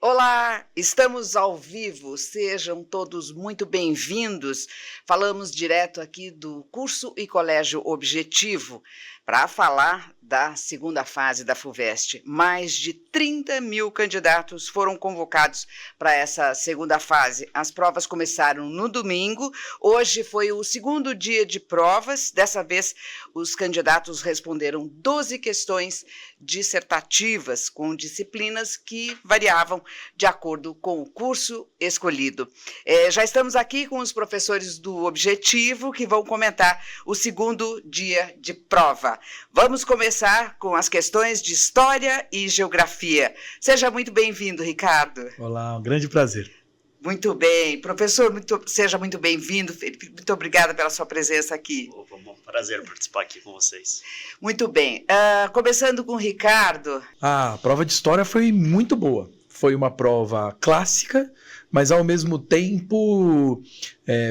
Olá, estamos ao vivo, sejam todos muito bem-vindos. Falamos direto aqui do curso e colégio Objetivo para falar da segunda fase da FUVEST. Mais de 30 mil candidatos foram convocados para essa segunda fase. As provas começaram no domingo, hoje foi o segundo dia de provas. Dessa vez, os candidatos responderam 12 questões dissertativas com disciplinas que variavam de acordo com o curso escolhido. Já estamos aqui com os professores do Objetivo que vão comentar o segundo dia de prova. Vamos começar com as questões de História e Geografia. Seja muito bem-vindo, Ricardo. Olá, um grande prazer. Muito bem. Professor, seja muito bem-vindo. Muito obrigada pela sua presença aqui. Opa, um prazer participar aqui com vocês. Muito bem. Começando com o Ricardo. A prova de História foi muito boa. Foi uma prova clássica, mas ao mesmo tempo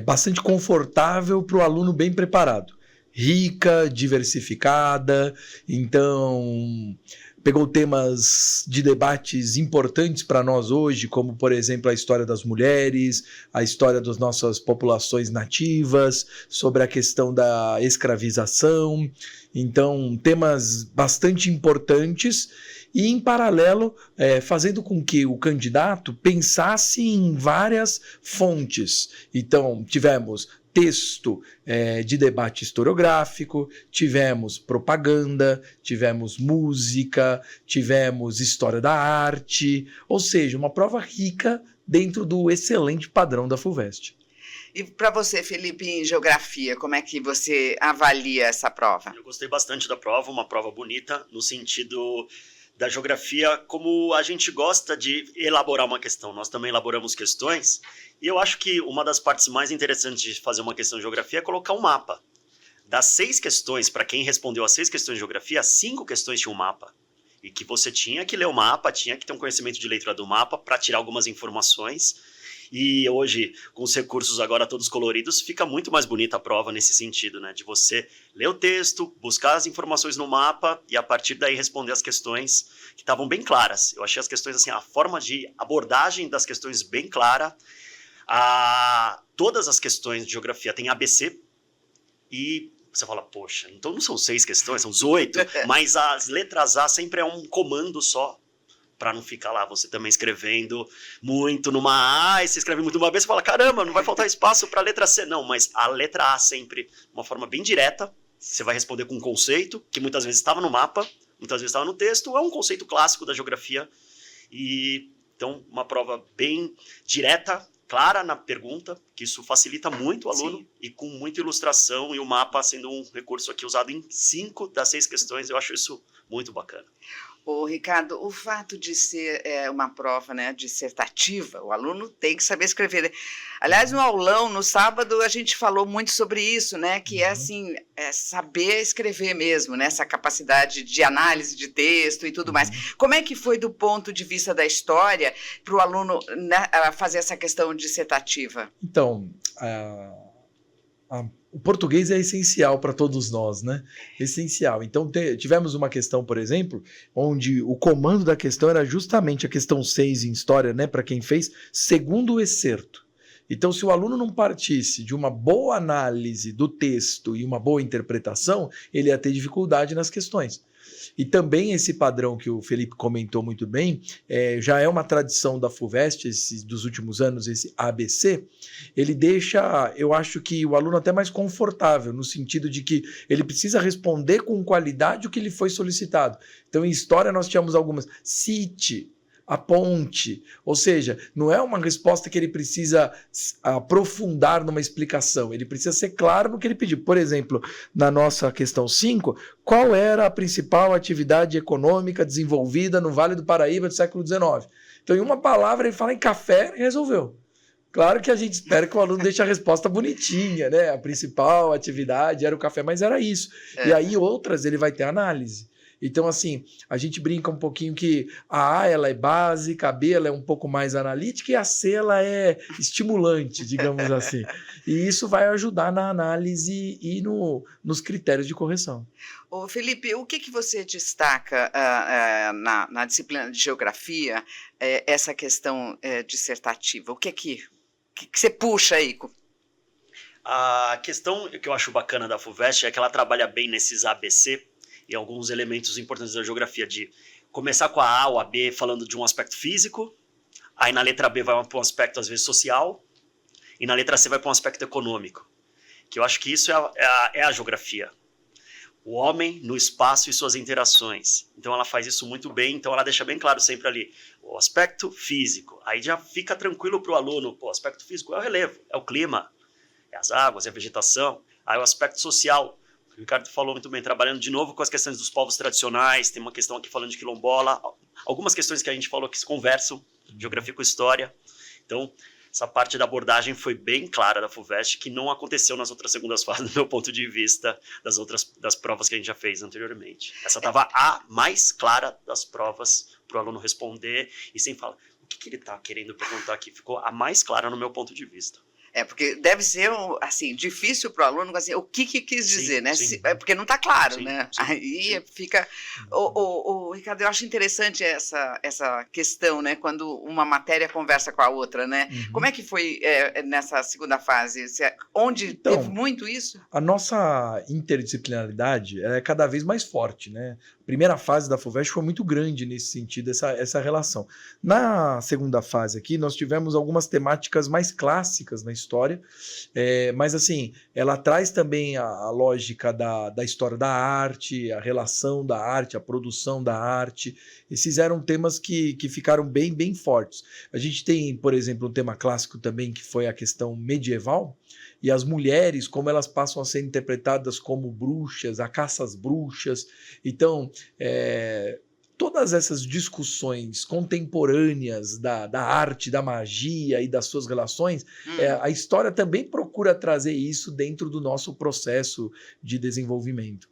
bastante confortável para o aluno bem preparado. Rica, diversificada, então pegou temas de debates importantes para nós hoje, como, por exemplo, a história das mulheres, a história das nossas populações nativas, sobre a questão da escravização. Então, temas bastante importantes e, em paralelo, fazendo com que o candidato pensasse em várias fontes. Então, tivemos texto de debate historiográfico, tivemos propaganda, tivemos música, tivemos história da arte, ou seja, uma prova rica dentro do excelente padrão da FUVEST. E para você, Felipe, em Geografia, como é que você avalia essa prova? Eu gostei bastante da prova, uma prova bonita, no sentido da geografia, como a gente gosta de elaborar uma questão. Nós também elaboramos questões, e eu acho que uma das partes mais interessantes de fazer uma questão de geografia é colocar um mapa. Das 6 questões, para quem respondeu as 6 questões de geografia, 5 questões tinham um mapa. E que você tinha que ler o mapa, tinha que ter um conhecimento de leitura do mapa para tirar algumas informações. E hoje, com os recursos agora todos coloridos, fica muito mais bonita a prova nesse sentido, né? De você ler o texto, buscar as informações no mapa e a partir daí responder as questões que estavam bem claras. Eu achei as questões assim, a forma de abordagem das questões bem clara. Todas as questões de geografia têm ABC e você fala, poxa, então não são 6 questões, são 18, mas as letras A sempre é um comando só. Para não ficar lá você também escrevendo muito numa A, e você escreve muito numa B, você fala, caramba, não vai faltar espaço para a letra C. Não, mas a letra A sempre, uma forma bem direta, você vai responder com um conceito, que muitas vezes estava no mapa, muitas vezes estava no texto, é um conceito clássico da geografia. E então, uma prova bem direta, clara na pergunta, que isso facilita muito o aluno. Sim. E com muita ilustração, e o mapa sendo um recurso aqui usado em 5 das 6 questões, eu acho isso muito bacana. Ô, Ricardo, o fato de ser uma prova, né, dissertativa, o aluno tem que saber escrever, né? Aliás, no aulão, no sábado, a gente falou muito sobre isso, né, que é assim, saber escrever mesmo, né, essa capacidade de análise de texto e tudo mais. Como é que foi do ponto de vista da história para o aluno, né, fazer essa questão dissertativa? Então, o português é essencial para todos nós, né? Essencial. Então, tivemos uma questão, por exemplo, onde o comando da questão era justamente a questão 6 em história, né? Para quem fez, segundo o excerto. Então, se o aluno não partisse de uma boa análise do texto e uma boa interpretação, ele ia ter dificuldade nas questões. E também esse padrão que o Felipe comentou muito bem, já é uma tradição da FUVEST dos últimos anos, esse ABC, ele deixa, eu acho que o aluno até mais confortável, no sentido de que ele precisa responder com qualidade o que lhe foi solicitado. Então, em história, nós tínhamos algumas. Cite, aponte, ou seja, não é uma resposta que ele precisa aprofundar numa explicação, ele precisa ser claro no que ele pediu. Por exemplo, na nossa questão 5, qual era a principal atividade econômica desenvolvida no Vale do Paraíba do século XIX? Então, em uma palavra, ele fala em café e resolveu. Claro que a gente espera que o aluno deixe a resposta bonitinha, né? A principal atividade era o café, mas era isso. E aí outras ele vai ter análise. Então, assim, a gente brinca um pouquinho que a ela é básica, a B ela é um pouco mais analítica e a C ela é estimulante, digamos assim. E isso vai ajudar na análise e nos critérios de correção. Ô, Felipe, o que você destaca na disciplina de geografia, essa questão dissertativa? O que você puxa aí? A questão que eu acho bacana da FUVEST é que ela trabalha bem nesses ABC e alguns elementos importantes da geografia, de começar com a A ou a B falando de um aspecto físico, aí na letra B vai para um aspecto, às vezes, social, e na letra C vai para um aspecto econômico, que eu acho que isso é a geografia. O homem no espaço e suas interações. Então ela faz isso muito bem, então ela deixa bem claro sempre ali o aspecto físico. Aí já fica tranquilo para o aluno, o aspecto físico é o relevo, é o clima, é as águas, é a vegetação. Aí o aspecto social, o Ricardo falou muito bem, trabalhando de novo com as questões dos povos tradicionais, tem uma questão aqui falando de quilombola, algumas questões que a gente falou que se conversam, geografia com história. Então, essa parte da abordagem foi bem clara da FUVEST, que não aconteceu nas outras segundas fases, do meu ponto de vista, das provas que a gente já fez anteriormente. Essa estava a mais clara das provas para o aluno responder e sem falar, o que ele está querendo perguntar aqui? Ficou a mais clara no meu ponto de vista. Porque deve ser, assim, difícil para o aluno, assim, o que quis dizer, né? Sim. Porque não está claro, Sim, né? sim, Aí fica... Ricardo, eu acho interessante essa questão, né? Quando uma matéria conversa com a outra, né? Como é que foi nessa segunda fase? Onde teve muito isso? A nossa interdisciplinaridade é cada vez mais forte, né? A primeira fase da FUVEST foi muito grande nesse sentido, essa relação. Na segunda fase aqui, nós tivemos algumas temáticas mais clássicas na história, mas assim, ela traz também a lógica da história da arte, a relação da arte, a produção da arte. Esses eram temas que ficaram bem, bem fortes. A gente tem, por exemplo, um tema clássico também, que foi a questão medieval, e as mulheres, como elas passam a ser interpretadas como bruxas, a caça às bruxas. Então, todas essas discussões contemporâneas da arte, da magia e das suas relações, a história também procura trazer isso dentro do nosso processo de desenvolvimento.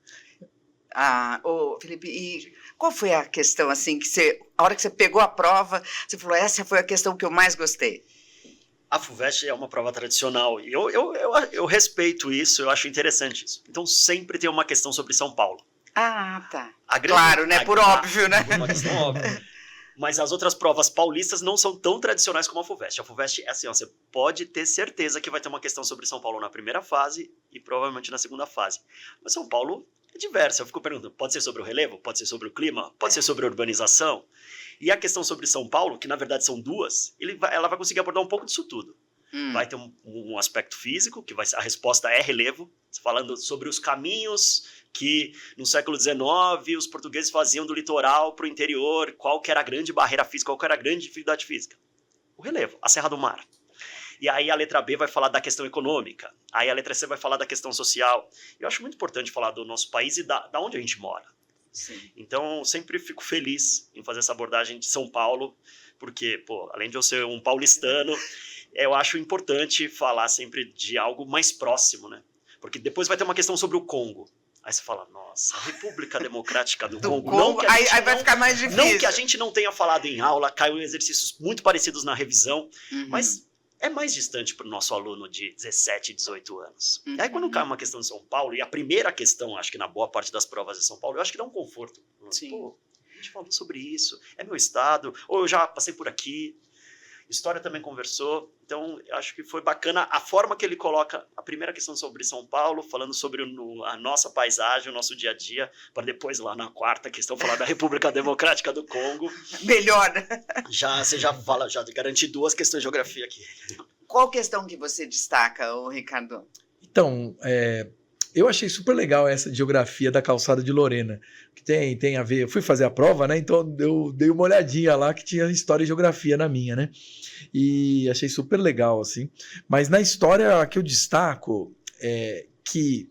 Felipe, e qual foi a questão, assim, a hora que você pegou a prova, você falou, essa foi a questão que eu mais gostei? A FUVEST é uma prova tradicional e eu respeito isso, eu acho interessante isso. Então sempre tem uma questão sobre São Paulo. Tá. Claro, né? Por óbvio, né? Uma questão óbvia. Mas as outras provas paulistas não são tão tradicionais como a FUVEST. A FUVEST é assim, você pode ter certeza que vai ter uma questão sobre São Paulo na primeira fase e provavelmente na segunda fase. Mas São Paulo é diverso. Eu fico perguntando, pode ser sobre o relevo? Pode ser sobre o clima? Pode ser sobre a urbanização? E a questão sobre São Paulo, que na verdade são duas, ela vai conseguir abordar um pouco disso tudo. Vai ter um aspecto físico, que a resposta é relevo, falando sobre os caminhos que no século XIX os portugueses faziam do litoral para o interior, qual que era a grande barreira física, qual que era a grande dificuldade física. O relevo, a Serra do Mar. E aí a letra B vai falar da questão econômica, aí a letra C vai falar da questão social. Eu acho muito importante falar do nosso país e da onde a gente mora. Sim. Então, sempre fico feliz em fazer essa abordagem de São Paulo, porque, além de eu ser um paulistano, eu acho importante falar sempre de algo mais próximo, né? Porque depois vai ter uma questão sobre o Congo. Aí você fala, nossa, a República Democrática do Congo. Não que aí vai ficar mais difícil. Não que a gente não tenha falado em aula, caiu em exercícios muito parecidos na revisão, mas é mais distante para o nosso aluno de 17, 18 anos. E aí quando cai uma questão de São Paulo, e a primeira questão, acho que na boa parte das provas de São Paulo, eu acho que dá um conforto. Sim. A gente falou sobre isso, é meu estado, ou eu já passei por aqui. História também conversou, então acho que foi bacana a forma que ele coloca a primeira questão sobre São Paulo, falando sobre a nossa paisagem, o nosso dia a dia, para depois lá na quarta questão falar da República Democrática do Congo. Melhor, né? Você já garanti 2 questões de geografia aqui. Qual questão que você destaca, Ricardo? Então, eu achei super legal essa de geografia da calçada de Lorena, que tem a ver, eu fui fazer a prova, né, então eu dei uma olhadinha lá que tinha história e geografia na minha, né, e achei super legal, assim, mas na história que eu destaco, que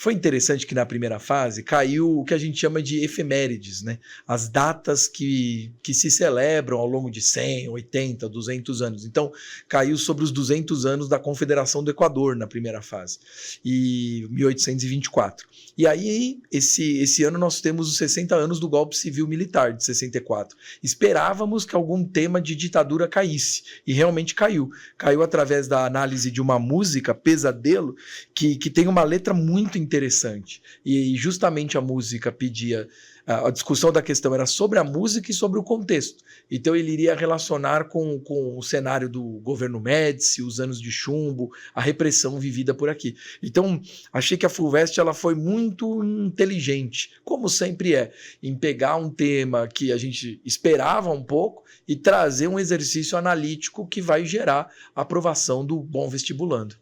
Foi interessante que na primeira fase caiu o que a gente chama de efemérides, né? As datas que se celebram ao longo de 100, 80, 200 anos. Então, caiu sobre os 200 anos da Confederação do Equador na primeira fase, e 1824. E aí, esse ano nós temos os 60 anos do golpe civil-militar de 64. Esperávamos que algum tema de ditadura caísse, e realmente caiu. Caiu através da análise de uma música, Pesadelo, que tem uma letra muito interessante. E justamente a música pedia... A discussão da questão era sobre a música e sobre o contexto. Então ele iria relacionar com o cenário do governo Médici, os anos de chumbo, a repressão vivida por aqui. Então achei que a FUVEST ela foi muito inteligente, como sempre é, em pegar um tema que a gente esperava um pouco e trazer um exercício analítico que vai gerar a aprovação do bom vestibulando.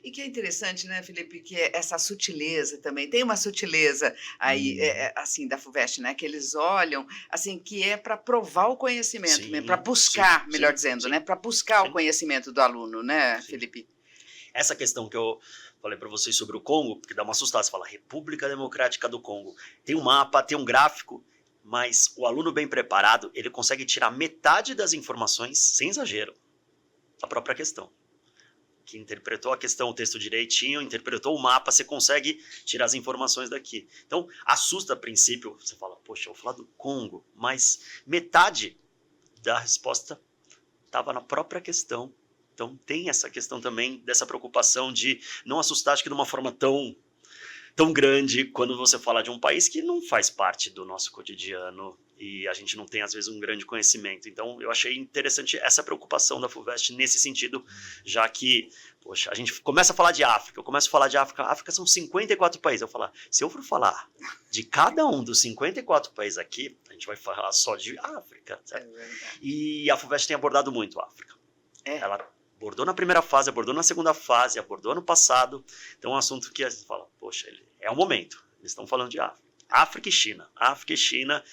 E que é interessante, né, Felipe, que essa sutileza também, tem uma sutileza aí, assim, da FUVEST, né, que eles olham, assim, que é para provar o conhecimento, para buscar, melhor dizendo, né, para buscar o conhecimento do aluno, né, Felipe? Essa questão que eu falei para vocês sobre o Congo, porque dá uma assustada, você fala República Democrática do Congo, tem um mapa, tem um gráfico, mas o aluno bem preparado, ele consegue tirar metade das informações, sem exagero, da própria questão. Que interpretou a questão, o texto direitinho, interpretou o mapa, você consegue tirar as informações daqui. Então, assusta a princípio, você fala, poxa, eu vou falar do Congo, mas metade da resposta estava na própria questão. Então, tem essa questão também dessa preocupação de não assustar, acho que de uma forma tão grande, quando você fala de um país que não faz parte do nosso cotidiano e a gente não tem, às vezes, um grande conhecimento. Então, eu achei interessante essa preocupação da FUVEST nesse sentido, já que, poxa, a gente começa a falar de África, eu começo a falar de África, África são 54 países. Eu falo, se eu for falar de cada um dos 54 países aqui, a gente vai falar só de África, certo? E a FUVEST tem abordado muito a África. Ela abordou na primeira fase, abordou na segunda fase, abordou no passado. Então, é um assunto que a gente fala, poxa, é o momento. Eles estão falando de África. África e China. África e China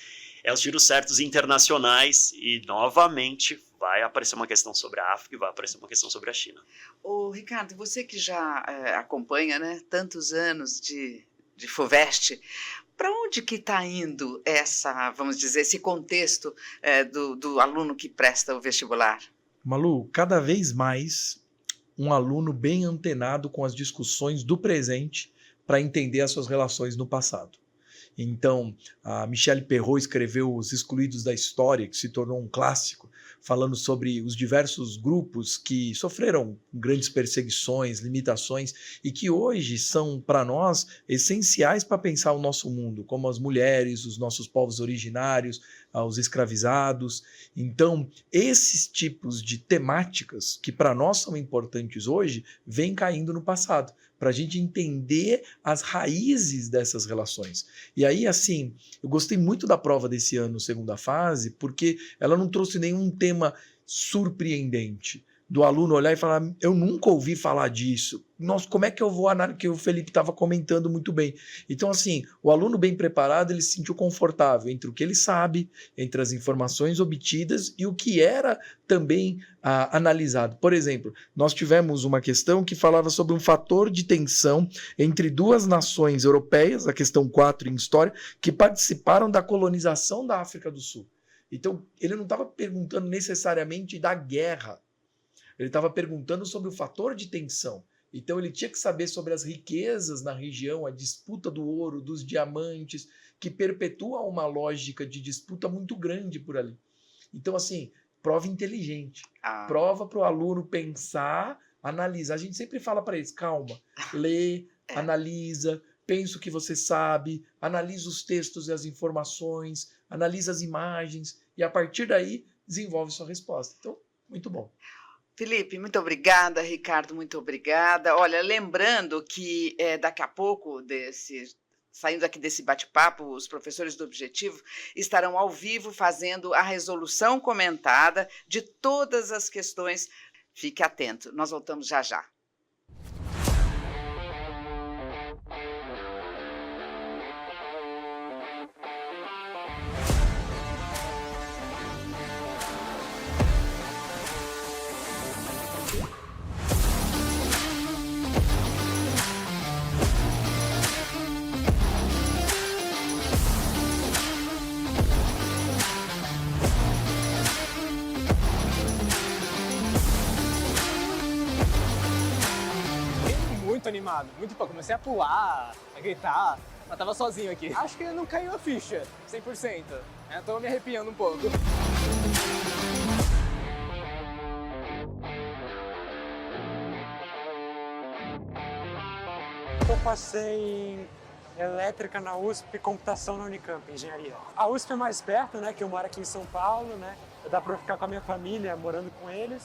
é os tiros certos internacionais e, novamente, vai aparecer uma questão sobre a África e vai aparecer uma questão sobre a China. Ô, Ricardo, você que já acompanha, né, tantos anos de FUVEST, para onde que está indo vamos dizer, esse contexto do aluno que presta o vestibular? Malu, cada vez mais um aluno bem antenado com as discussões do presente para entender as suas relações no passado. Então, a Michelle Perrault escreveu Os Excluídos da História, que se tornou um clássico, falando sobre os diversos grupos que sofreram grandes perseguições, limitações, e que hoje são, para nós, essenciais para pensar o nosso mundo, como as mulheres, os nossos povos originários, os escravizados. Então, esses tipos de temáticas, que para nós são importantes hoje, vêm caindo no passado, para a gente entender as raízes dessas relações. E aí, assim, eu gostei muito da prova desse ano, segunda fase, porque ela não trouxe nenhum tema surpreendente, do aluno olhar e falar, eu nunca ouvi falar disso. Nossa, como é que eu vou analisar? Que o Felipe estava comentando muito bem. Então, assim, o aluno bem preparado, ele se sentiu confortável entre o que ele sabe, entre as informações obtidas e o que era também analisado. Por exemplo, nós tivemos uma questão que falava sobre um fator de tensão entre duas nações europeias, a questão 4 em história, que participaram da colonização da África do Sul. Então, ele não estava perguntando necessariamente da guerra. Ele estava perguntando sobre o fator de tensão. Então ele tinha que saber sobre as riquezas na região, a disputa do ouro, dos diamantes, que perpetua uma lógica de disputa muito grande por ali. Então, assim, prova inteligente. Prova para o aluno pensar, analisar. A gente sempre fala para eles, calma, lê, analisa, pensa o que você sabe, analisa os textos e as informações, analisa as imagens e a partir daí desenvolve sua resposta. Então, muito bom. Felipe, muito obrigada. Ricardo, muito obrigada. Olha, lembrando que daqui a pouco, saindo aqui desse bate-papo, os professores do Objetivo estarão ao vivo fazendo a resolução comentada de todas as questões. Fique atento, nós voltamos já já. animado. Muito pouco. Comecei a pular, a gritar, mas tava sozinho aqui. Acho que não caiu a ficha, 100%. Tô me arrepiando um pouco. Eu passei em elétrica na USP e computação na Unicamp, engenharia. A USP é mais perto, né, que eu moro aqui em São Paulo, né? Dá para ficar com a minha família, morando com eles.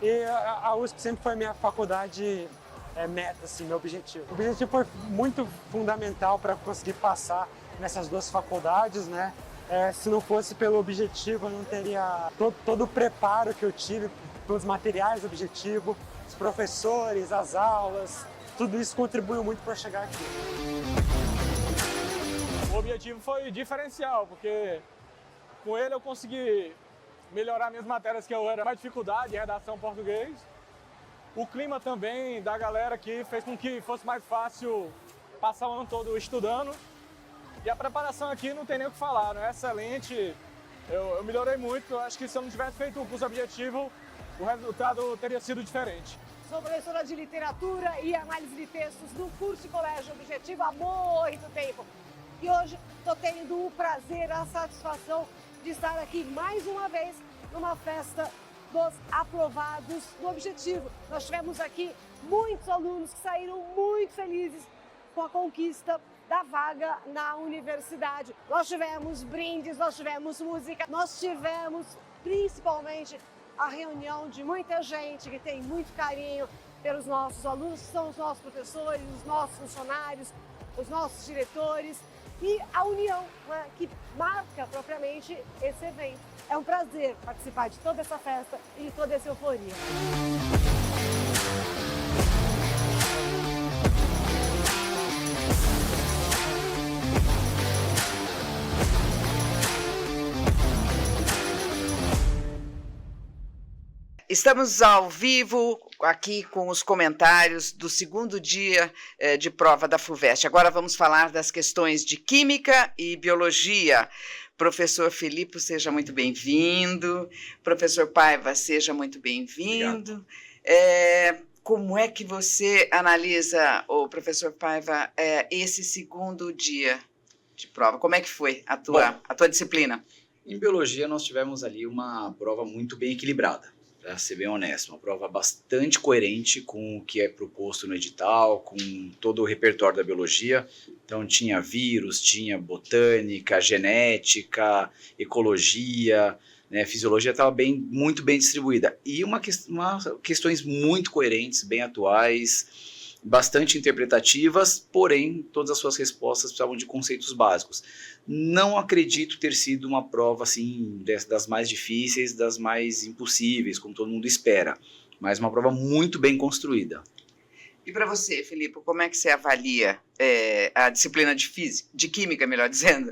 E a USP sempre foi minha faculdade meta, assim, meu objetivo. O objetivo foi muito fundamental para conseguir passar nessas duas faculdades, né? Se não fosse pelo objetivo, eu não teria todo o preparo que eu tive pelos materiais do objetivo, os professores, as aulas. Tudo isso contribuiu muito para chegar aqui. O objetivo foi diferencial, porque com ele eu consegui melhorar minhas matérias que eu era mais dificuldade, redação português. O clima também da galera aqui fez com que fosse mais fácil passar o ano todo estudando. E a preparação aqui não tem nem o que falar, né? É excelente. Eu melhorei muito. Eu acho que se eu não tivesse feito o curso objetivo, o resultado teria sido diferente. Sou professora de literatura e análise de textos no curso de colégio objetivo há muito tempo. E hoje estou tendo o prazer, a satisfação de estar aqui mais uma vez numa festa dos aprovados do objetivo. Nós tivemos aqui muitos alunos que saíram muito felizes com a conquista da vaga na universidade. Nós tivemos brindes, nós tivemos música, nós tivemos principalmente a reunião de muita gente que tem muito carinho pelos nossos alunos, que são os nossos professores, os nossos funcionários, os nossos diretores e a união, né, que marca propriamente esse evento. É um prazer participar de toda essa festa e de toda essa euforia. Estamos ao vivo aqui com os comentários do segundo dia de prova da FUVEST. Agora vamos falar das questões de Química e Biologia. Professor Filipe, seja muito bem-vindo. Professor Paiva, seja muito bem-vindo. Como é que você analisa, professor Paiva, esse segundo dia de prova? Como é que foi a tua disciplina? Em Biologia, nós tivemos ali uma prova muito bem equilibrada. Para ser bem honesto, uma prova bastante coerente com o que é proposto no edital, com todo o repertório da biologia. Então tinha vírus, tinha botânica, genética, ecologia, né, fisiologia estava muito bem distribuída. E questões muito coerentes, bem atuais, bastante interpretativas, porém todas as suas respostas precisavam de conceitos básicos. Não acredito ter sido uma prova assim das mais difíceis, das mais impossíveis, como todo mundo espera, mas uma prova muito bem construída. E para você, Filipe, como é que você avalia a disciplina de Química, melhor dizendo?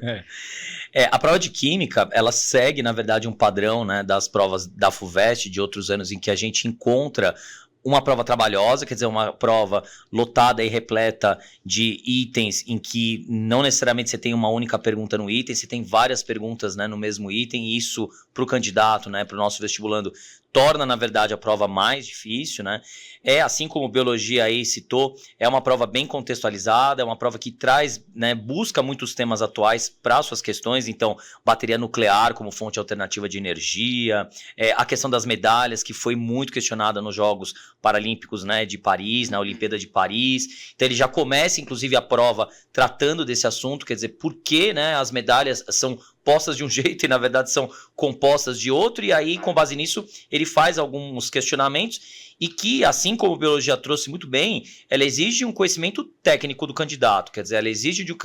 A prova de Química, ela segue, na verdade, um padrão, né, das provas da FUVEST de outros anos em que a gente encontra uma prova trabalhosa, quer dizer, uma prova lotada e repleta de itens em que não necessariamente você tem uma única pergunta no item, você tem várias perguntas, né, no mesmo item, e isso para o candidato, né, para o nosso vestibulando, torna, na verdade, a prova mais difícil, né? Assim como Biologia aí citou, é uma prova bem contextualizada, é uma prova que traz, né, busca muitos temas atuais para suas questões, então, bateria nuclear como fonte alternativa de energia, a questão das medalhas, que foi muito questionada nos Jogos Paralímpicos, né, de Paris, na Olimpíada de Paris. Então, ele já começa, inclusive, a prova tratando desse assunto, quer dizer, por que, né, as medalhas são postas de um jeito e, na verdade, são compostas de outro, e aí, com base nisso, ele faz alguns questionamentos e que, assim como a Biologia trouxe muito bem, ela exige um conhecimento técnico do candidato, quer dizer, ela exige de um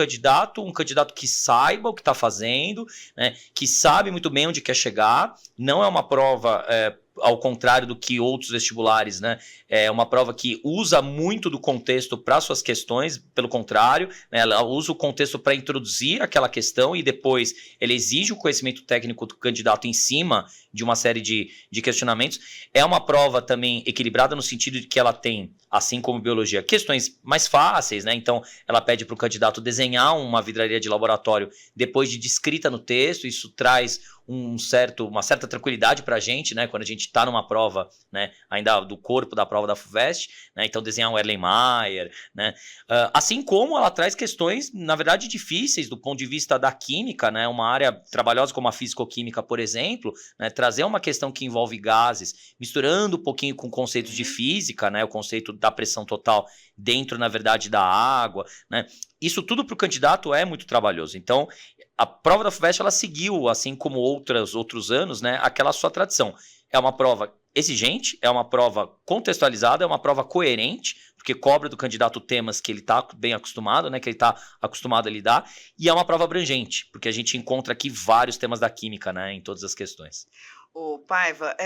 candidato que saiba o que está fazendo, né, que sabe muito bem onde quer chegar. Não é uma prova ao contrário do que outros vestibulares, né? É uma prova que usa muito do contexto para suas questões, pelo contrário, né? Ela usa o contexto para introduzir aquela questão e depois ela exige o conhecimento técnico do candidato em cima de uma série de questionamentos. É uma prova também equilibrada no sentido de que ela tem, assim como Biologia, questões mais fáceis, né? Então, ela pede para o candidato desenhar uma vidraria de laboratório depois de descrita no texto. Isso traz uma certa tranquilidade pra gente, né? Quando a gente tá numa prova, né? Ainda do corpo da prova da FUVEST, né? Então desenhar um Erlenmeyer, né? Assim como ela traz questões, na verdade, difíceis do ponto de vista da química, né? Uma área trabalhosa como a físico-química, por exemplo, né? Trazer uma questão que envolve gases, misturando um pouquinho com conceitos de física, né? O conceito da pressão total dentro, na verdade, da água, né? Isso tudo para o candidato é muito trabalhoso. Então, a prova da FUVEST, ela seguiu, assim como outros anos, né, aquela sua tradição. É uma prova exigente, é uma prova contextualizada, é uma prova coerente, porque cobra do candidato temas que ele está bem acostumado, né, que ele está acostumado a lidar, e é uma prova abrangente, porque a gente encontra aqui vários temas da química, né, em todas as questões. Ô, Paiva,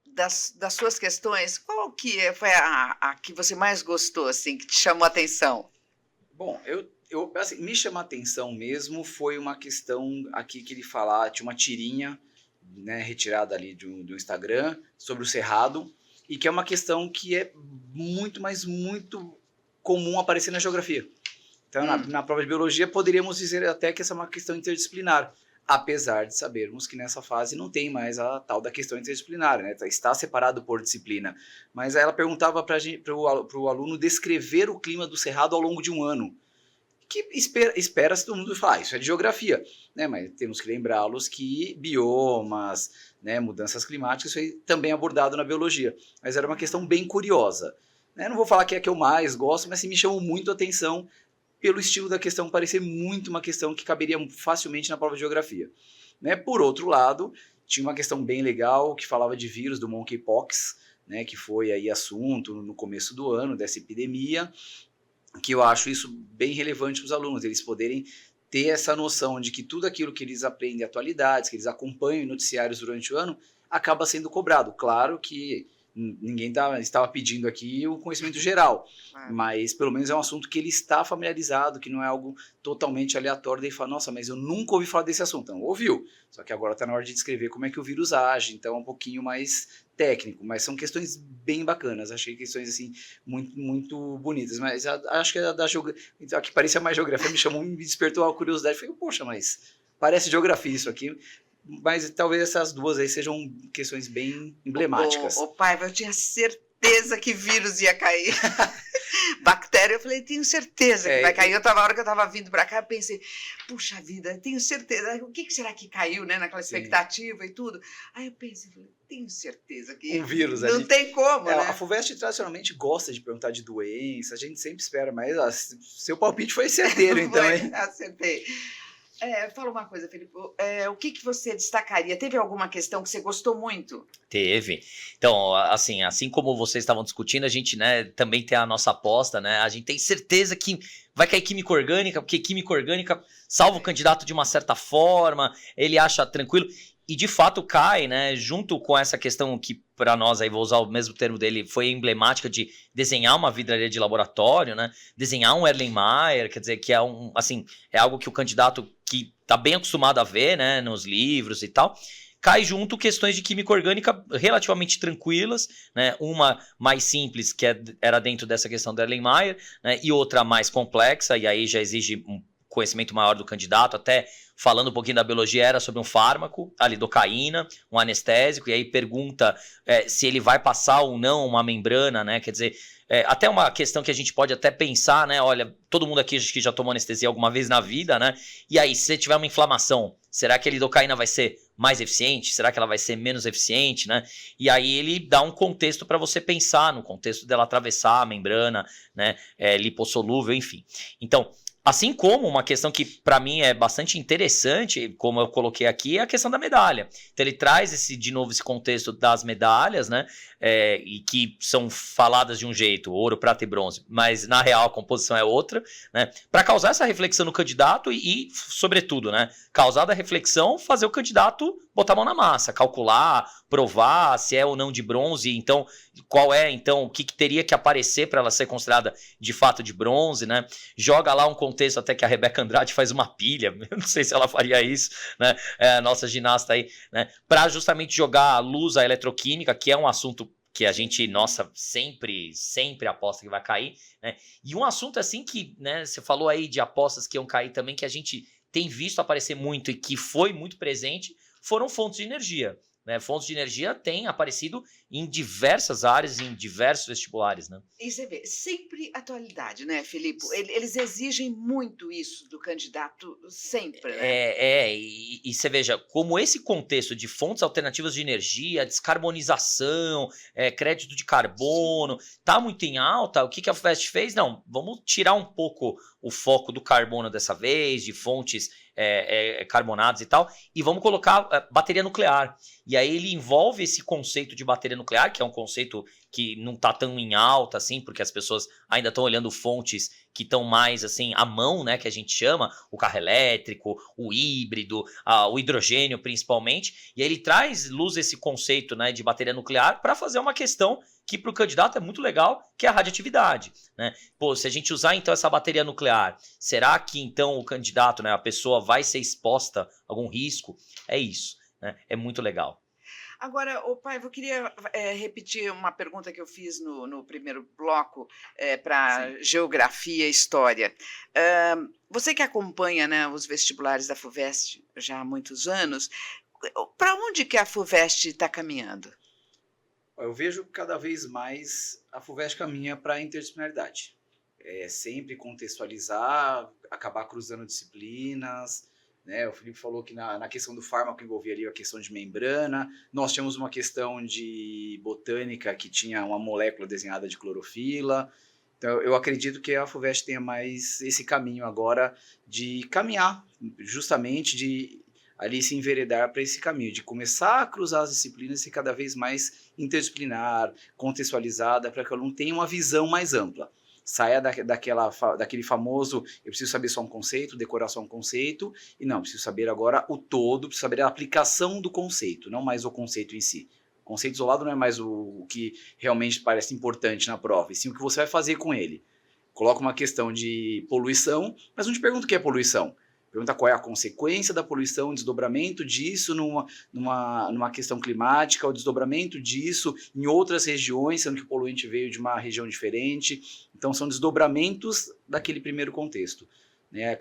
das suas questões, qual que foi a que você mais gostou, assim, que te chamou a atenção? Bom, assim, me chamou a atenção mesmo foi uma questão aqui que ele fala, tinha uma tirinha, né, retirada ali do Instagram sobre o Cerrado, e que é uma questão que é muito, mas muito comum aparecer na geografia. Então, na prova de biologia, poderíamos dizer até que essa é uma questão interdisciplinar, apesar de sabermos que nessa fase não tem mais a tal da questão interdisciplinar, né? Está separado por disciplina. Mas ela perguntava para o aluno descrever o clima do Cerrado ao longo de um ano. Que espera-se todo mundo falar, isso é de geografia, né? Mas temos que lembrá-los que biomas, né, mudanças climáticas, isso aí também é abordado na biologia. Mas era uma questão bem curiosa, né? Não vou falar que é a que eu mais gosto, mas assim, me chamou muito a atenção pelo estilo da questão parecer muito uma questão que caberia facilmente na prova de geografia, né? Por outro lado, tinha uma questão bem legal que falava de vírus do monkeypox, né, que foi aí assunto no começo do ano, dessa epidemia, que eu acho isso bem relevante para os alunos, eles poderem ter essa noção de que tudo aquilo que eles aprendem, atualidades, que eles acompanham em noticiários durante o ano, acaba sendo cobrado. Claro que ninguém estava pedindo aqui o conhecimento geral, mas pelo menos é um assunto que ele está familiarizado, que não é algo totalmente aleatório, daí fala, nossa, mas eu nunca ouvi falar desse assunto. Então, ouviu, só que agora está na hora de descrever como é que o vírus age, então é um pouquinho mais técnico, mas são questões bem bacanas, achei questões assim, muito, muito bonitas, mas acho que a que parecia mais geografia me despertou a curiosidade, falei, poxa, mas parece geografia isso aqui. Mas talvez essas duas aí sejam questões bem emblemáticas. Ô, Paiva, eu tinha certeza que vírus ia cair. Bactéria, eu falei, tenho certeza que vai cair. A hora que eu estava vindo para cá, eu pensei, puxa vida, tenho certeza. O que será que caiu, né? Naquela expectativa e tudo. Aí eu pensei, tenho certeza que um vírus não ali. Tem como, né? A FUVEST tradicionalmente gosta de perguntar de doença, a gente sempre espera, mas seu palpite foi certeiro, então, hein? Acertei. Fala uma coisa, Felipe, o que você destacaria? Teve alguma questão que você gostou muito? Teve. Então, assim como vocês estavam discutindo, a gente, né, também tem a nossa aposta, né? A gente tem certeza que vai cair química orgânica, porque química orgânica salva o candidato de uma certa forma, ele acha tranquilo. E de fato cai, né? Junto com essa questão que para nós, aí vou usar o mesmo termo dele, foi emblemática de desenhar uma vidraria de laboratório, né? Desenhar um Erlenmeyer, quer dizer, que é é algo que o candidato que está bem acostumado a ver, né, nos livros e tal, cai junto questões de química orgânica relativamente tranquilas, né? Uma mais simples, que era dentro dessa questão do Erlenmeyer, né? E outra mais complexa, e aí já exige um conhecimento maior do candidato, até falando um pouquinho da biologia, era sobre um fármaco, a lidocaína, um anestésico, e aí pergunta se ele vai passar ou não uma membrana, né? Quer dizer, até uma questão que a gente pode até pensar, né? Olha, todo mundo aqui acho que já tomou anestesia alguma vez na vida, né? E aí, se você tiver uma inflamação, será que a lidocaína vai ser mais eficiente? Será que ela vai ser menos eficiente, né? E aí ele dá um contexto para você pensar, no contexto dela atravessar a membrana, né? Lipossolúvel, enfim. Então, assim como uma questão que para mim é bastante interessante, como eu coloquei aqui, é a questão da medalha. Então ele traz de novo esse contexto das medalhas, né? E que são faladas de um jeito, ouro, prata e bronze, mas na real a composição é outra, né? Para causar essa reflexão no candidato e, sobretudo, né? Causar da reflexão, fazer o candidato botar a mão na massa, calcular, provar se é ou não de bronze, então qual é, então, o que teria que aparecer para ela ser considerada de fato de bronze, né? Joga lá um contexto até que a Rebeca Andrade faz uma pilha, eu não sei se ela faria isso, né? A nossa ginasta aí, né? Para justamente jogar à luz a eletroquímica, que é um assunto que a gente, nossa, sempre aposta que vai cair, né? E um assunto assim que, né, você falou aí de apostas que iam cair também, que a gente tem visto aparecer muito e que foi muito presente, foram fontes de energia. Né? Fontes de energia têm aparecido em diversas áreas, em diversos vestibulares. Né? E você vê, sempre atualidade, né, Filipe? Eles exigem muito isso do candidato, sempre, né? E você veja, como esse contexto de fontes alternativas de energia, descarbonização, crédito de carbono, está muito em alta, o que a FUVEST fez? Não, vamos tirar um pouco o foco do carbono dessa vez, de fontes carbonadas e tal, e vamos colocar bateria nuclear. E aí ele envolve esse conceito de bateria nuclear, que é um conceito que não está tão em alta, assim, porque as pessoas ainda estão olhando fontes que estão mais, assim, à mão, né, que a gente chama, o carro elétrico, o híbrido, o hidrogênio, principalmente, e aí ele traz luz esse conceito, né, de bateria nuclear para fazer uma questão que para o candidato é muito legal, que é a radioatividade, né? Pô, se a gente usar, então, essa bateria nuclear, será que, então, o candidato, né, a pessoa vai ser exposta a algum risco? É isso, né? É muito legal. Agora, Paiva, eu queria repetir uma pergunta que eu fiz no primeiro bloco para geografia e história. Você que acompanha, né, os vestibulares da FUVEST já há muitos anos, para onde que a FUVEST está caminhando? Eu vejo cada vez mais a FUVEST caminha para a interdisciplinaridade. Sempre contextualizar, acabar cruzando disciplinas, né? O Felipe falou que na questão do fármaco envolvia ali a questão de membrana. Nós tínhamos uma questão de botânica que tinha uma molécula desenhada de clorofila. Então, eu acredito que a FUVEST tenha mais esse caminho agora de caminhar, justamente de ali se enveredar para esse caminho, de começar a cruzar as disciplinas e ser cada vez mais interdisciplinar, contextualizada, para que o aluno tenha uma visão mais ampla. Saia daquele famoso, eu preciso saber só um conceito, decorar só um conceito, e não, preciso saber agora o todo, preciso saber a aplicação do conceito, não mais o conceito em si. O conceito isolado não é mais o que realmente parece importante na prova, e sim o que você vai fazer com ele. Coloca uma questão de poluição, mas não te pergunta o que é poluição. Pergunta qual é a consequência da poluição, o desdobramento disso numa questão climática, o desdobramento disso em outras regiões, sendo que o poluente veio de uma região diferente. Então, são desdobramentos daquele primeiro contexto. Né?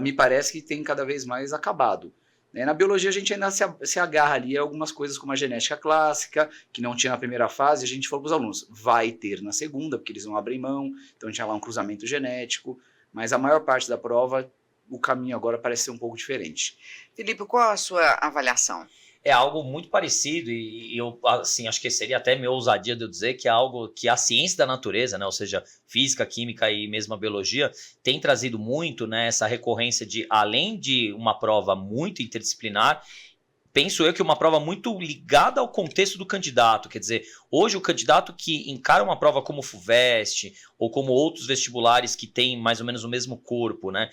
Me parece que tem cada vez mais acabado. Né? Na biologia, a gente ainda se agarra ali a algumas coisas como a genética clássica, que não tinha na primeira fase, a gente falou para os alunos, vai ter na segunda, porque eles não abrem mão, então tinha lá um cruzamento genético, mas a maior parte da prova, o caminho agora parece ser um pouco diferente. Filipe, qual a sua avaliação? É algo muito parecido e eu assim, acho que seria até meio ousadia de eu dizer que é algo que a ciência da natureza, né, ou seja, física, química e mesmo a biologia, tem trazido muito, né, essa recorrência de, além de uma prova muito interdisciplinar, penso eu que uma prova muito ligada ao contexto do candidato, quer dizer, hoje o candidato que encara uma prova como FUVEST ou como outros vestibulares que têm mais ou menos o mesmo corpo, né,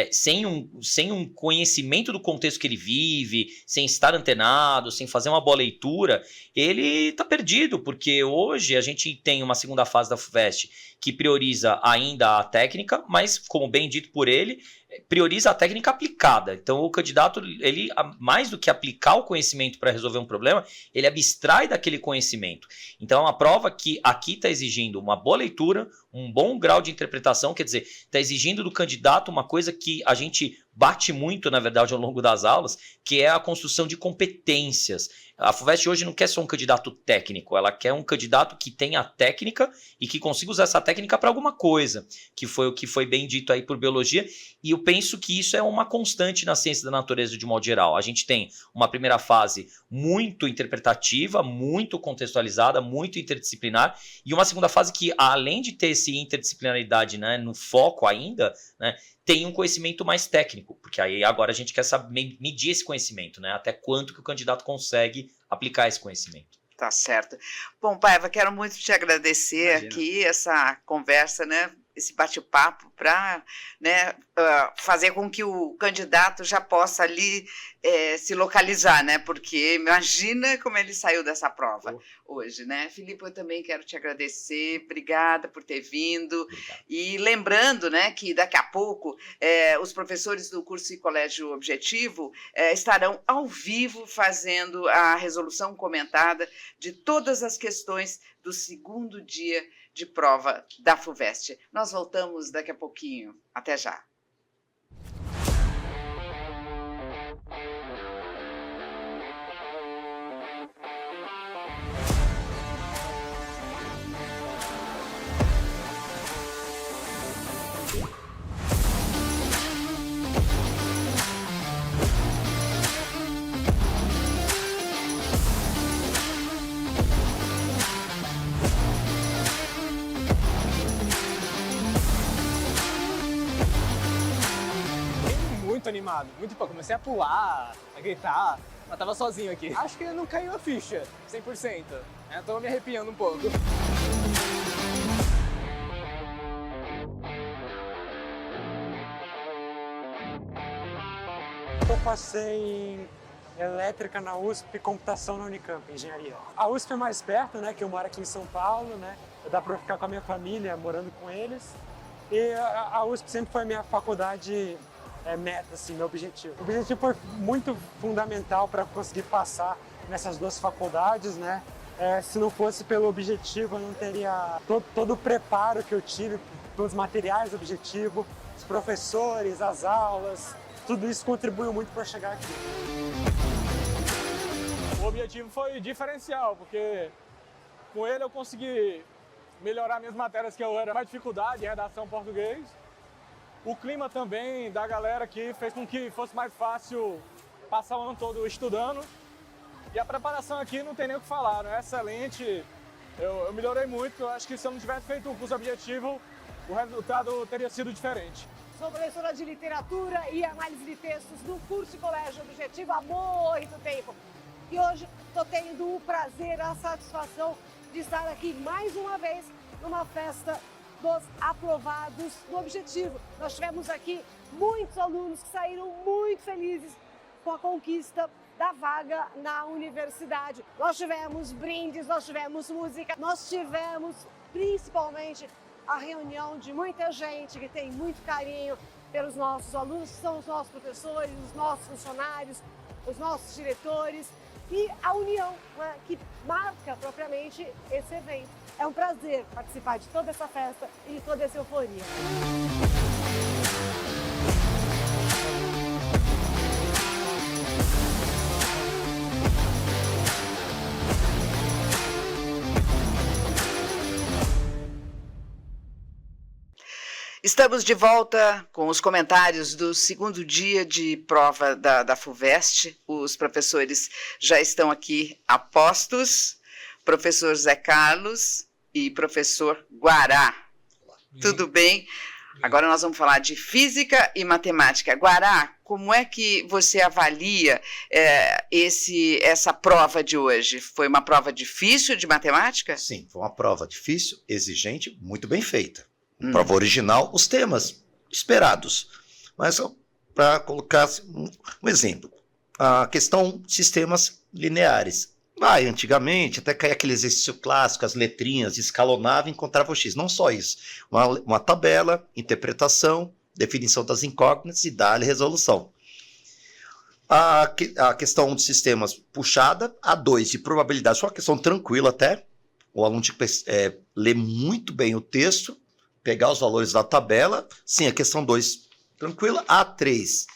sem um conhecimento do contexto que ele vive, sem estar antenado, sem fazer uma boa leitura, ele está perdido, porque hoje a gente tem uma segunda fase da FUVEST que prioriza ainda a técnica, mas, como bem dito por ele, prioriza a técnica aplicada. Então, o candidato, ele, mais do que aplicar o conhecimento para resolver um problema, ele abstrai daquele conhecimento. Então, é uma prova que aqui está exigindo uma boa leitura, um bom grau de interpretação, quer dizer, está exigindo do candidato uma coisa que a gente bate muito, na verdade, ao longo das aulas, que é a construção de competências. A FUVEST hoje não quer só um candidato técnico, ela quer um candidato que tenha técnica e que consiga usar essa técnica para alguma coisa, que foi o que foi bem dito aí por biologia, e eu penso que isso é uma constante na ciência da natureza de modo geral. A gente tem uma primeira fase muito interpretativa, muito contextualizada, muito interdisciplinar, e uma segunda fase que, além de ter essa interdisciplinaridade, né, no foco ainda, né, tem um conhecimento mais técnico, porque aí agora a gente quer saber medir esse conhecimento, né? Até quanto que o candidato consegue aplicar esse conhecimento. Tá certo. Bom, Paiva, quero muito te agradecer aqui, essa conversa, né? Esse bate-papo para, né, fazer com que o candidato já possa ali se localizar, né? Porque imagina como ele saiu dessa prova hoje, né? Filipe, eu também quero te agradecer, obrigada por ter vindo. Obrigado. E lembrando, né, que daqui a pouco os professores do curso e colégio objetivo estarão ao vivo fazendo a resolução comentada de todas as questões do segundo dia de prova da FUVEST. Nós voltamos daqui a pouquinho. Até já. animado, muito empolgado. Comecei a pular, a gritar, mas tava sozinho aqui. Acho que não caiu a ficha, 100%. Tô me arrepiando um pouco. Eu passei em elétrica na USP e computação na Unicamp, engenharia. A USP é mais perto, né, que eu moro aqui em São Paulo, né? Dá para ficar com a minha família, morando com eles. E a USP sempre foi minha faculdade meta, assim, meu objetivo. O objetivo foi muito fundamental para conseguir passar nessas duas faculdades, né? Se não fosse pelo objetivo, eu não teria todo o preparo que eu tive, pelos materiais do objetivo, os professores, as aulas, tudo isso contribuiu muito para chegar aqui. O objetivo foi diferencial, porque com ele eu consegui melhorar minhas matérias que eu era mais dificuldade, redação português. O clima também da galera aqui fez com que fosse mais fácil passar o ano todo estudando. E a preparação aqui não tem nem o que falar, é excelente. Eu melhorei muito, acho que se eu não tivesse feito o curso objetivo, o resultado teria sido diferente. Sou professora de literatura e análise de textos no curso de colégio objetivo há muito tempo. E hoje estou tendo o prazer, a satisfação de estar aqui mais uma vez numa festa dos aprovados do objetivo. Nós tivemos aqui muitos alunos que saíram muito felizes com a conquista da vaga na universidade. Nós tivemos brindes, nós tivemos música, nós tivemos principalmente a reunião de muita gente que tem muito carinho pelos nossos alunos, que são os nossos professores, os nossos funcionários, os nossos diretores e a união, né, que marca propriamente esse evento. É um prazer participar de toda essa festa e de toda essa euforia. Estamos de volta com os comentários do segundo dia de prova da FUVEST. Os professores já estão aqui a postos, professor Zé Carlos e professor Guará. Tudo bem? Agora nós vamos falar de física e matemática. Guará, como é que você avalia essa prova de hoje? Foi uma prova difícil de matemática? Sim, foi uma prova difícil, exigente, muito bem feita. Prova original, os temas esperados. Mas para colocar um exemplo, a questão de sistemas lineares. Antigamente, até caía aquele exercício clássico, as letrinhas, escalonava e encontrava o X. Não só isso. Uma tabela, interpretação, definição das incógnitas e dar resolução. A questão de sistemas puxada, a 2 de probabilidade, só uma questão tranquila até. O aluno tinha que ler muito bem o texto, pegar os valores da tabela. Sim, a questão 2 tranquila. A 3,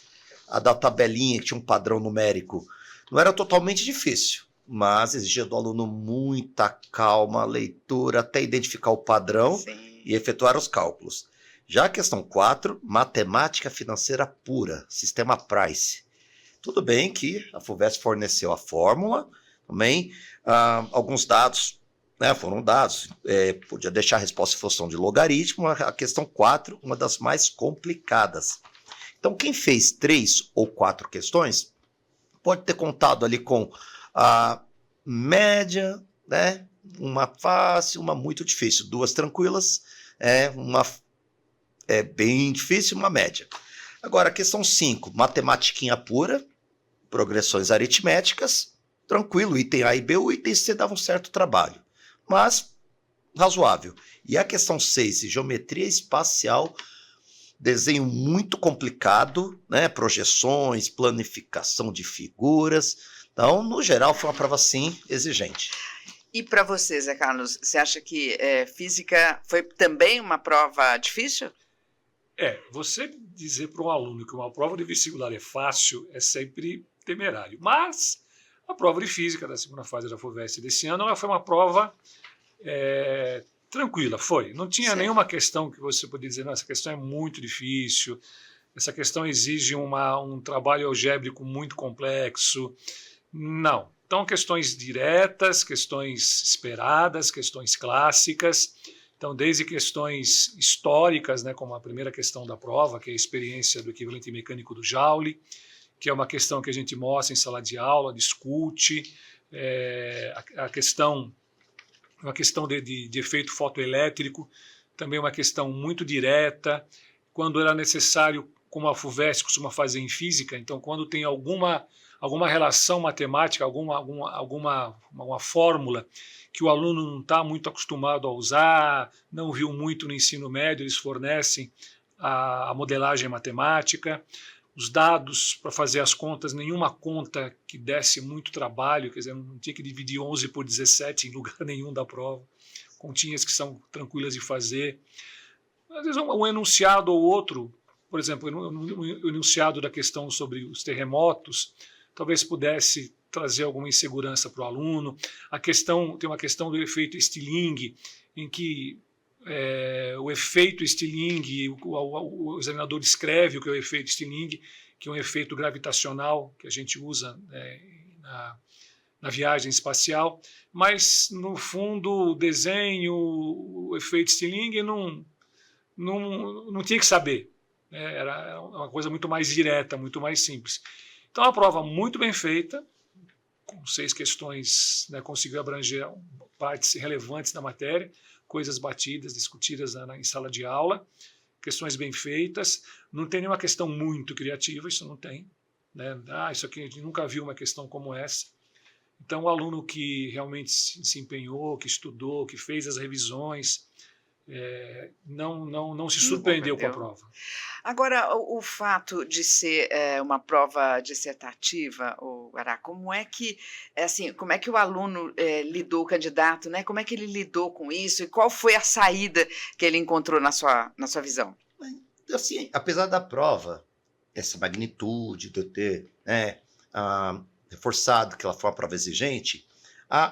a da tabelinha, que tinha um padrão numérico, não era totalmente difícil, mas exigia do aluno muita calma, leitura, até identificar o padrão. Sim. E efetuar os cálculos. Já a questão 4, matemática financeira pura, sistema Price. Tudo bem que a FUVEST forneceu a fórmula, também alguns dados, né, foram dados, podia deixar a resposta em função de logaritmo. A questão 4, uma das mais complicadas. Então, quem fez 3 ou 4 questões, pode ter contado ali com a média, né, uma fácil, uma muito difícil, 2 tranquilas, uma bem difícil, uma média. Agora, a questão 5, matematiquinha pura, progressões aritméticas, tranquilo, item A e B, o item C dava um certo trabalho, mas razoável. E a questão 6, geometria espacial, desenho muito complicado, né? Projeções, planificação de figuras. Então, no geral, foi uma prova, sim, exigente. E para você, Zé Carlos, você acha que física foi também uma prova difícil? Você dizer para um aluno que uma prova de vestibular é fácil é sempre temerário. Mas a prova de física da segunda fase da FUVEST desse ano, ela foi uma prova tranquila, foi. Não tinha nenhuma questão que você poderia dizer, não, essa questão é muito difícil, essa questão exige um trabalho algébrico muito complexo. Não. Então, questões diretas, questões esperadas, questões clássicas. Então, desde questões históricas, né, como a primeira questão da prova, que é a experiência do equivalente mecânico do Joule, que é uma questão que a gente mostra em sala de aula, discute, uma questão de efeito fotoelétrico, também uma questão muito direta, quando era necessário, como a FUVEST costuma fazer em física, então quando tem alguma relação matemática, alguma fórmula que o aluno não está muito acostumado a usar, não viu muito no ensino médio, eles fornecem a modelagem matemática, os dados para fazer as contas, nenhuma conta que desse muito trabalho, quer dizer, não tinha que dividir 11 por 17 em lugar nenhum da prova, continhas que são tranquilas de fazer. Às vezes um enunciado ou outro, por exemplo, o enunciado da questão sobre os terremotos, talvez pudesse trazer alguma insegurança para o aluno. Tem uma questão do efeito Stirling, em que o efeito Stirling, o examinador descreve o que é o efeito Stirling, que é um efeito gravitacional que a gente usa na viagem espacial, mas no fundo o desenho, o efeito Stirling não tinha que saber, né? Era uma coisa muito mais direta, muito mais simples. Então, a prova muito bem feita, com 6 questões, né, conseguiu abranger partes relevantes da matéria, coisas batidas, discutidas em sala de aula, questões bem feitas, não tem nenhuma questão muito criativa, isso não tem, né? Isso aqui a gente nunca viu uma questão como essa. Então, o aluno que realmente se empenhou, que estudou, que fez as revisões, não se surpreendeu com a prova. Agora, o fato de ser uma prova dissertativa, Guará, como é que o aluno lidou, o candidato, né? Como é que ele lidou com isso e qual foi a saída que ele encontrou na sua visão? Assim, apesar da prova, essa magnitude de eu ter reforçado que ela foi uma prova exigente,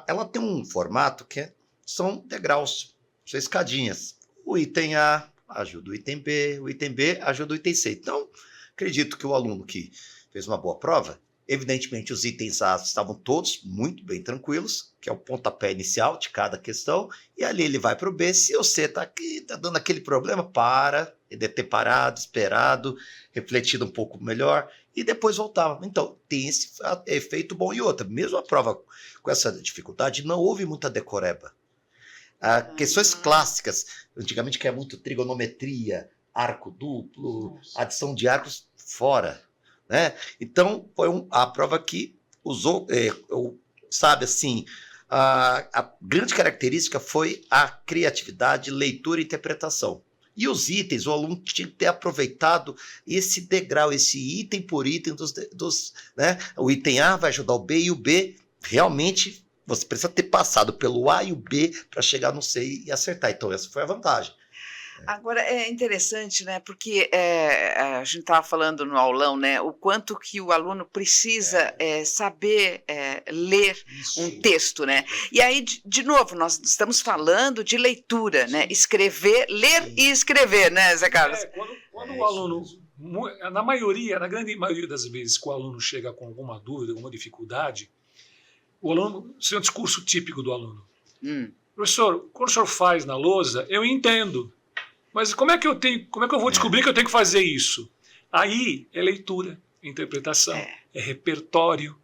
ela tem um formato que são degraus, são escadinhas. O item A ajuda o item B, o item B ajuda o item C. Então, acredito que o aluno que fez uma boa prova, evidentemente os itens A estavam todos muito bem tranquilos, que é o pontapé inicial de cada questão, e ali ele vai para o B. Se o C está aqui, está dando aquele problema, ele deve ter parado, esperado, refletido um pouco melhor, e depois voltava. Então, tem esse efeito bom. E outra, mesmo a prova com essa dificuldade, não houve muita decoreba. Questões clássicas, antigamente que é muito trigonometria, arco duplo, adição de arcos, fora, né? Então, foi a prova que usou, sabe assim, a grande característica foi a criatividade, leitura e interpretação. E os itens, o aluno tinha que ter aproveitado esse degrau, esse item por item né? O item A vai ajudar o B e o B realmente você precisa ter passado pelo A e o B para chegar no C e acertar. Então, essa foi a vantagem. Agora, é interessante, né? Porque a gente estava falando no aulão, né? O quanto que o aluno precisa saber ler um texto, né? E aí, de novo, nós estamos falando de leitura, né? Escrever, ler e escrever, né, Zé Carlos? Quando o aluno, na grande maioria das vezes que o aluno chega com alguma dúvida, alguma dificuldade, o aluno, isso é um discurso típico do aluno. Professor, quando o senhor faz na lousa, eu entendo. Mas como é que eu vou descobrir que eu tenho que fazer isso? Aí é leitura, é interpretação, é repertório,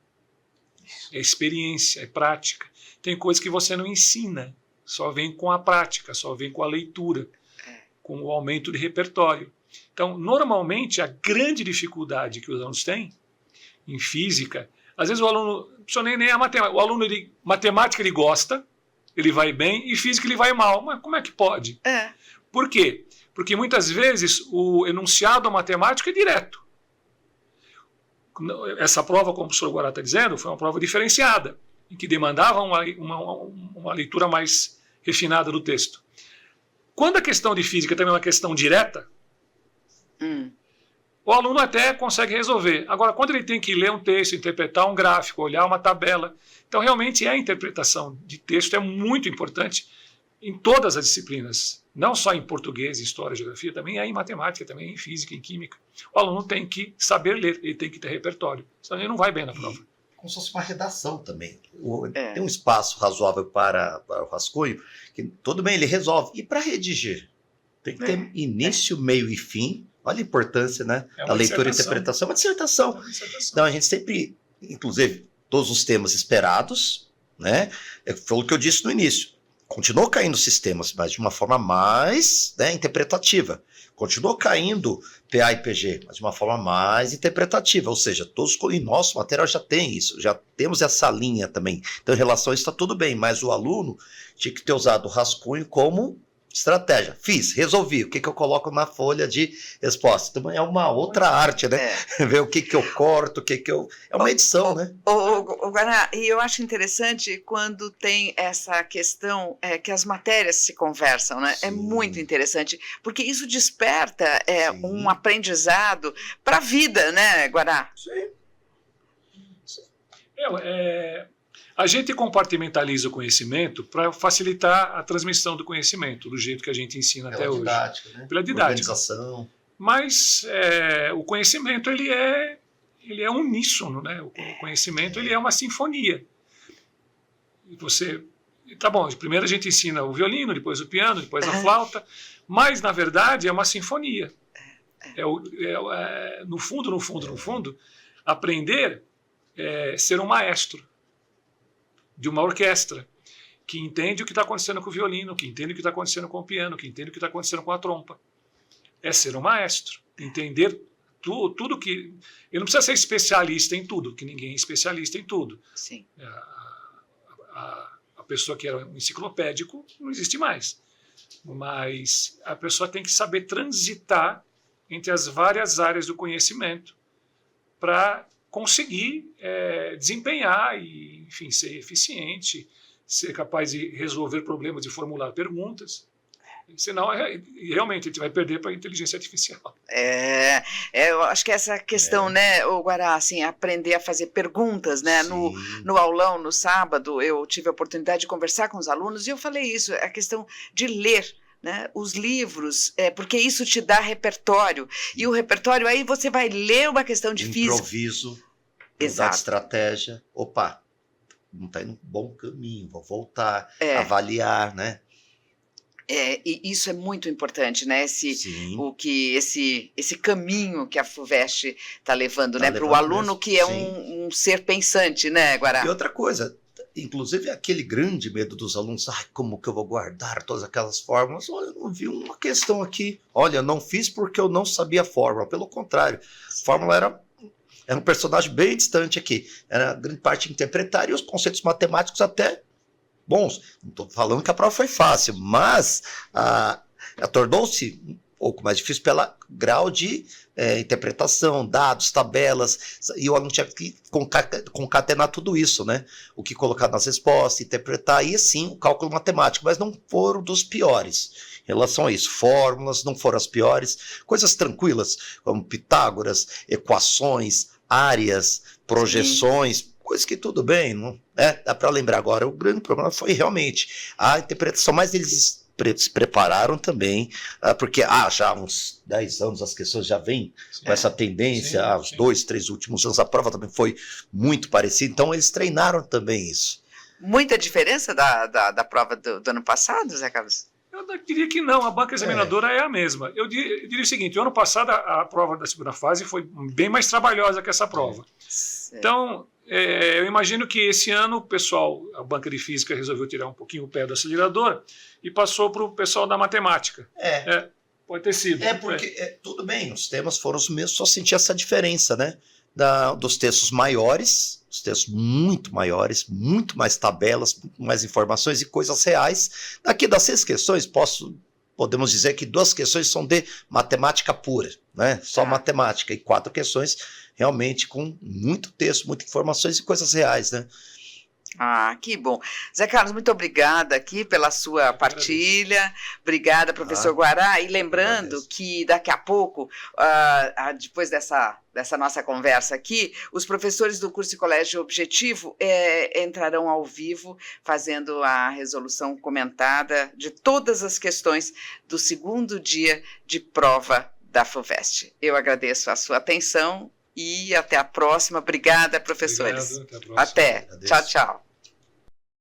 é experiência, é prática. Tem coisas que você não ensina, só vem com a prática, só vem com a leitura, com o aumento de repertório. Então, normalmente, a grande dificuldade que os alunos têm em física, às vezes o aluno, nem a matemática, o aluno, matemática ele gosta, ele vai bem, e física ele vai mal. Mas como é que pode? Por quê? Porque muitas vezes o enunciado matemático é direto. Essa prova, como o professor Guará está dizendo, foi uma prova diferenciada, em que demandava uma leitura mais refinada do texto. Quando a questão de física também é uma questão direta, o aluno até consegue resolver. Agora, quando ele tem que ler um texto, interpretar um gráfico, olhar uma tabela, então realmente a interpretação de texto é muito importante em todas as disciplinas, não só em português, em história, geografia, também em matemática, também em física, em química. O aluno tem que saber ler, ele tem que ter repertório, senão ele não vai bem na prova. como se fosse uma redação também. Tem um espaço razoável para o rascunho, que tudo bem, ele resolve. E para redigir? Tem que ter início, meio e fim. Olha a importância, né? A leitura e interpretação. É uma dissertação. Então, a gente sempre, inclusive, todos os temas esperados, né? Foi o que eu disse no início. Continuou caindo sistemas, mas de uma forma mais, né, interpretativa. Continuou caindo PA e PG, mas de uma forma mais interpretativa. Ou seja, todos em nosso material já tem isso, já temos essa linha também. Então, em relação a isso, está tudo bem, mas o aluno tinha que ter usado o rascunho como estratégia. Fiz, resolvi. O que eu coloco na folha de resposta? Então, é uma outra arte, né? Ver o que eu corto, o que eu... É uma edição, né? Guaraná, e eu acho interessante quando tem essa questão que as matérias se conversam, né? Sim. É muito interessante, porque isso desperta um aprendizado para a vida, né, Guaraná? Sim. A gente compartimentaliza o conhecimento para facilitar a transmissão do conhecimento, do jeito que a gente ensina até hoje. Didática, né? Pela didática. Organização. Mas o conhecimento ele é uníssono, né? O conhecimento ele é uma sinfonia. E você, tá bom, primeiro a gente ensina o violino, depois o piano, depois a flauta, mas na verdade é uma sinfonia. No fundo, aprender é ser um maestro de uma orquestra, que entende o que está acontecendo com o violino, que entende o que está acontecendo com o piano, que entende o que está acontecendo com a trompa. É ser um maestro, entender tudo que... Ele não precisa ser especialista em tudo, que ninguém é especialista em tudo. Sim. A pessoa que era um enciclopédico não existe mais. Mas a pessoa tem que saber transitar entre as várias áreas do conhecimento para conseguir desempenhar e, enfim, ser eficiente, ser capaz de resolver problemas e formular perguntas. Senão, realmente, a gente vai perder para a inteligência artificial. Eu acho que essa questão, né, o Guará, assim, aprender a fazer perguntas, né, no aulão, no sábado, eu tive a oportunidade de conversar com os alunos e eu falei isso, a questão de ler, né, os livros, porque isso te dá repertório, e o repertório, aí você vai ler uma questão de física. Improviso, mudar de estratégia, opa, não está indo no bom caminho, vou voltar, avaliar, né? E isso é muito importante, né? Esse caminho que a FUVEST está levando, né? Para o aluno mesmo, que é um ser pensante, né, Guará? E outra coisa, inclusive aquele grande medo dos alunos, como que eu vou guardar todas aquelas fórmulas? Olha, eu não vi uma questão aqui. Olha, eu não fiz porque eu não sabia a fórmula. Pelo contrário, a fórmula era um personagem bem distante aqui. Era grande parte interpretar e os conceitos matemáticos até bons. Não estou falando que a prova foi fácil, mas tornou-se um pouco mais difícil pelo grau de interpretação, dados, tabelas, e o aluno tinha que concatenar tudo isso, né? O que colocar nas respostas, interpretar, e sim o cálculo matemático, mas não foram dos piores. Em relação a isso, fórmulas não foram as piores, coisas tranquilas, como Pitágoras, equações, áreas, projeções, coisas que tudo bem, não dá para lembrar agora. O grande problema foi realmente a interpretação, mas eles se prepararam também, porque já há uns 10 anos as questões já vêm com essa tendência, os 2, 3 últimos anos a prova também foi muito parecida, então eles treinaram também isso. Muita diferença da prova do ano passado, Zé Carlos? Eu diria que não, a banca examinadora é a mesma. Eu diria o seguinte, o ano passado a prova da segunda fase foi bem mais trabalhosa que essa prova. Então, eu imagino que esse ano o pessoal, a banca de física resolveu tirar um pouquinho o pé do acelerador e passou para o pessoal da matemática. Pode ter sido. Porque tudo bem, os temas foram os mesmos, só senti essa diferença, né? Dos textos maiores, os textos muito maiores, muito mais tabelas, muito mais informações e coisas reais. Daqui das 6 questões, podemos dizer que 2 questões são de matemática pura, né? Só matemática, e 4 questões realmente com muito texto, muitas informações e coisas reais, né? Que bom. Zé Carlos, muito obrigada aqui pela sua partilha. Obrigada, professor Guará. E lembrando que daqui a pouco, depois dessa nossa conversa aqui, os professores do curso de Colégio Objetivo entrarão ao vivo fazendo a resolução comentada de todas as questões do segundo dia de prova da FUVEST. Eu agradeço a sua atenção e até a próxima. Obrigada, professores. Obrigado, até a próxima. Até. Agradeço. Tchau, tchau.